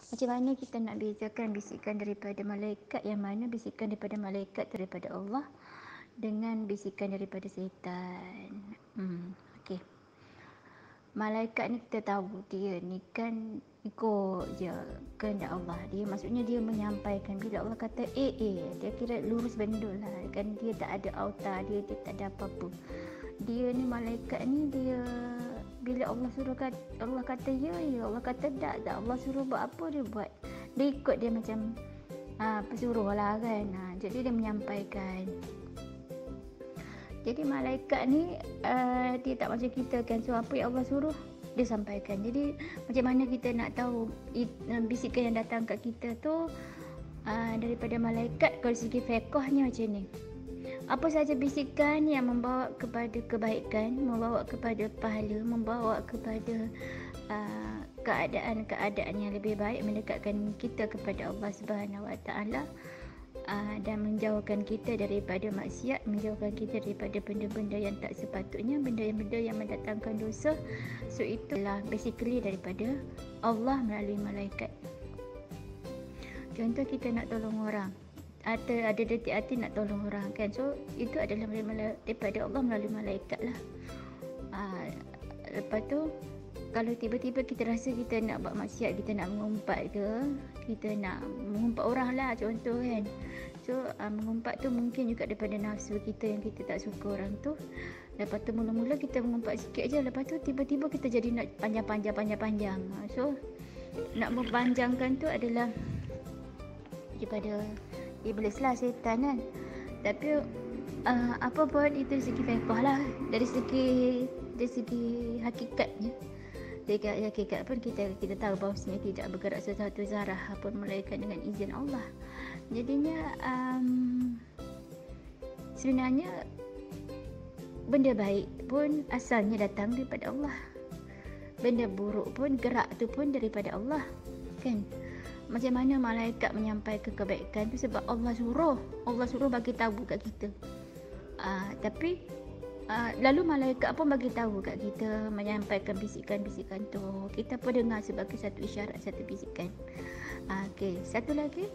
Macam mana kita nak bezakan bisikan daripada malaikat, yang mana bisikan daripada malaikat daripada Allah dengan bisikan daripada syaitan. Okey. Malaikat ni kita tahu dia ni kan ikut je kehendak Allah. Dia maksudnya dia menyampaikan bila Allah kata dia kira lurus bendul lah kan, dia tak ada auta, dia tak ada apa-apa. Dia ni malaikat ni dia bila Allah suruh Allah kata ya, Allah kata tak, Allah suruh buat apa dia buat. Dia ikut dia macam pesuruh lah kan. Jadi dia menyampaikan. Jadi malaikat ni dia tak macam kita kan. So apa yang Allah suruh dia sampaikan. Jadi macam mana kita nak tahu bisikan yang datang kat kita tu daripada malaikat? Kalau segi fiqhnya macam ni. Apa sahaja bisikan yang membawa kepada kebaikan, membawa kepada pahala, membawa kepada keadaan-keadaan yang lebih baik, mendekatkan kita kepada Allah Subhanahu Wa Taala dan menjauhkan kita daripada maksiat, menjauhkan kita daripada benda-benda yang tak sepatutnya, benda-benda yang mendatangkan dosa. So itulah basically daripada Allah melalui malaikat. Contoh kita nak tolong orang, ada detik hati nak tolong orang kan, so itu adalah daripada Allah melalui malaikat lah. Lepas tu kalau tiba-tiba kita rasa kita nak buat maksiat, kita nak mengumpat ke, kita nak mengumpat orang lah contoh kan, so mengumpat tu mungkin juga daripada nafsu kita yang kita tak suka orang tu. Lepas tu mula-mula kita mengumpat sikit je, lepas tu tiba-tiba kita jadi nak panjang. So nak mempanjangkan tu adalah daripada iblis lah, syaitan kan. Tapi apa pun itu segi fiqh lah, dari segi hakikatnya. Dari hakikat pun kita tahu bahawasanya tidak bergerak sesuatu zarah pun melainkan dengan izin Allah. Jadinya sebenarnya benda baik pun asalnya datang daripada Allah. Benda buruk pun gerak tu pun daripada Allah kan. Macam mana malaikat menyampaikan kebaikan tu sebab Allah suruh bagi tahu kat kita. Tapi lalu malaikat pun bagi tahu kat kita, menyampaikan bisikan-bisikan tu. Kita pun dengar sebagai satu isyarat, satu bisikan. Okey, satu lagi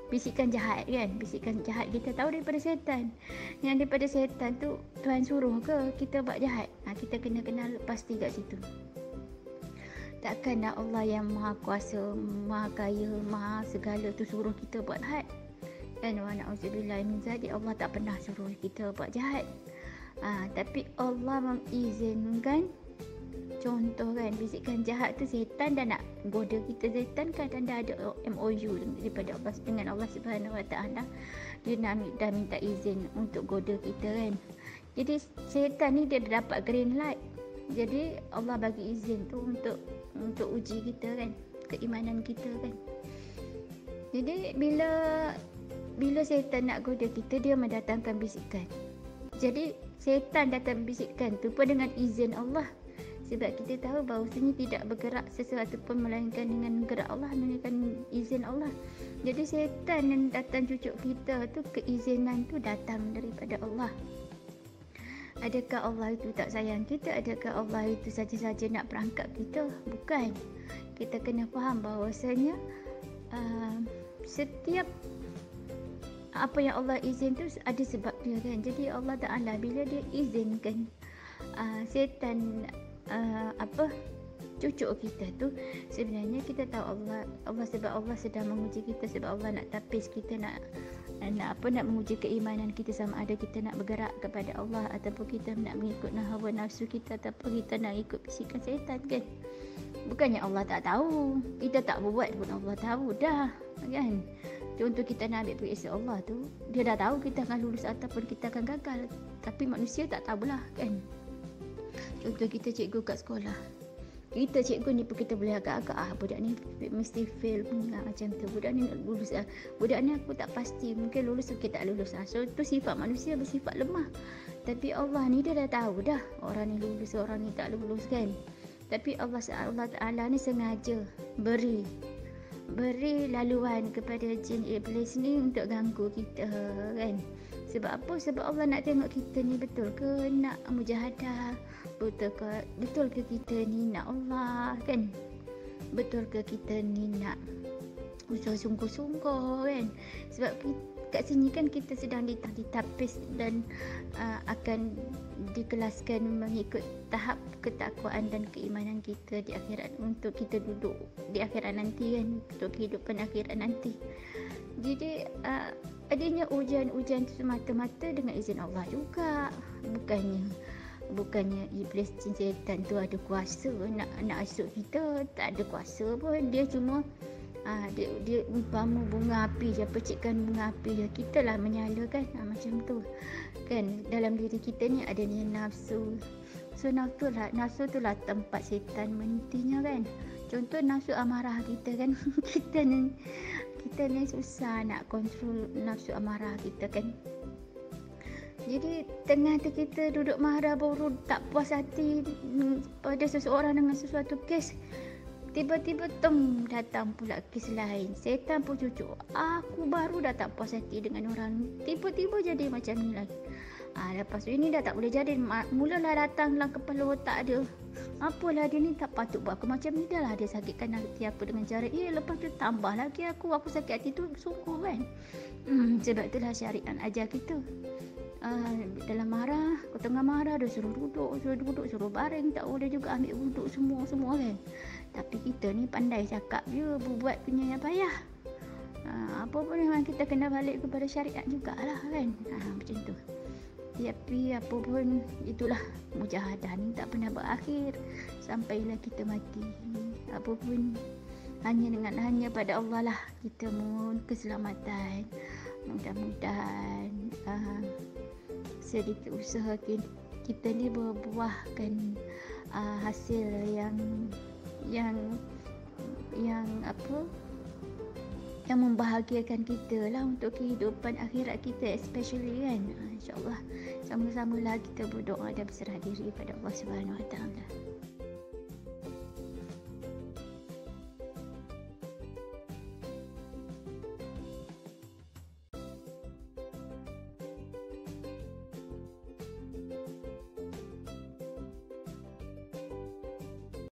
bisikan jahat kan. Bisikan jahat kita tahu daripada syaitan. Yang daripada syaitan tu Tuhan suruh ke kita buat jahat? Kita kena kenal pasti kat situ. Takkan Allah yang maha kuasa, maha kaya, maha segala tu suruh kita buat jahat. Dan wa na'udzubillah min zalik, Allah tak pernah suruh kita buat jahat. Tapi Allah mengizinkan, contoh kan, bisikan jahat tu syaitan dah nak goda kita. Syaitan kan dah ada MOU daripada Allah dengan Allah Subhanahu Wa Taala. Dia dah minta izin untuk goda kita kan. Jadi syaitan ni dia dapat green light. Jadi Allah bagi izin tu untuk uji kita kan, keimanan kita kan. Jadi bila syaitan nak goda kita, dia mendatangkan bisikan. Jadi syaitan datang bisikan tu pun dengan izin Allah. Sebab kita tahu bahawasanya tidak bergerak sesuatu pun melainkan dengan gerak Allah, melainkan izin Allah. Jadi syaitan yang datang cucuk kita tu, keizinan tu datang daripada Allah. Adakah Allah itu tak sayang kita? Adakah Allah itu saja-saja nak perangkap kita? Bukan. Kita kena faham bahawasanya setiap apa yang Allah izin tu ada sebab dia kan. Jadi Allah Ta'ala bila dia izinkan syaitan cucuk kita tu, sebenarnya kita tahu Allah sebab Allah sedang menguji kita, sebab Allah nak tapis kita, nak menguji keimanan kita, sama ada kita nak bergerak kepada Allah ataupun kita nak mengikut hawa nafsu kita, ataupun kita nak ikut bisikan syaitan kan. Bukannya Allah tak tahu, kita tak berbuat pun Allah tahu dah kan. Contoh kita nak ambil periksa Allah tu, dia dah tahu kita akan lulus ataupun kita akan gagal, tapi manusia tak tahulah kan. Contoh kita cikgu kat sekolah, kita cikgu ni pun kita boleh agak-agak budak ni mesti fail punya macam tu, budak ni nak lulus budak ni aku tak pasti, mungkin lulus mungkin tak lulus. So tu sifat manusia, bersifat lemah. Tapi Allah ni dia dah tahu dah orang ni lulus, orang ni tak lulus kan. Tapi Allah Ta'ala ni sengaja beri laluan kepada jin iblis ni untuk ganggu kita kan. Sebab apa? Sebab Allah nak tengok kita ni betul ke nak mujahadah, betul ke kita ni nak Allah kan. betul ke kita ni nak usaha sungguh-sungguh kan? Sebab kat sini kan kita sedang ditapis dan akan dikelaskan mengikut tahap ketakwaan dan keimanan kita di akhirat, untuk kita duduk di akhirat nanti kan, untuk kehidupan akhirat nanti. Jadi adanya ujian-ujian semata-mata dengan izin Allah juga, bukannya iblis jin setan tu ada kuasa nak asuk kita. Tak ada kuasa pun. Dia cuma dia umpama bunga api je, percikkan bunga api je, kita lah menyalakan, macam tu kan. Dalam diri kita ni adanya nafsu. So nafsu tu lah tempat setan menitinya kan. Contoh nafsu amarah kita kan. kita ni susah nak kontrol nafsu amarah kita kan. Jadi tengah tu kita duduk marah, baru tak puas hati pada seseorang dengan sesuatu kes, tiba-tiba datang pula kes lain. Setan pun cucuk. Aku baru dah tak puas hati dengan orang, tiba-tiba jadi macam ni lagi. Lepas tu ini dah tak boleh jadi. Mulalah datanglah kepala otak dia. Apalah dia ni tak patut buat aku macam ni, dah lah dia sakitkan hati aku dengan cara lepas tu tambah lagi aku sakit hati tu sungguh kan. Sebab itulah syariat ajar kita. Dalam marah, kau tengah marah, dia suruh duduk, suruh baring, tak boleh juga ambil wuduk semua kan. Tapi kita ni pandai cakap je, buat punya yang payah. Apa pun memang kita kena balik kepada syariat jugalah kan. Macam tu. Tapi apa pun itulah, mujahadah ni tak pernah berakhir sampailah kita mati. Apa pun hanya pada Allah lah kita mohon keselamatan. Mudah-mudahan sedikit usaha kita ni berbuahkan hasil yang membahagiakan kita lah untuk kehidupan akhirat kita, especially kan. InsyaAllah sama-samalah kita berdoa dan berserah diri pada Allah Subhanahu Wa Taala.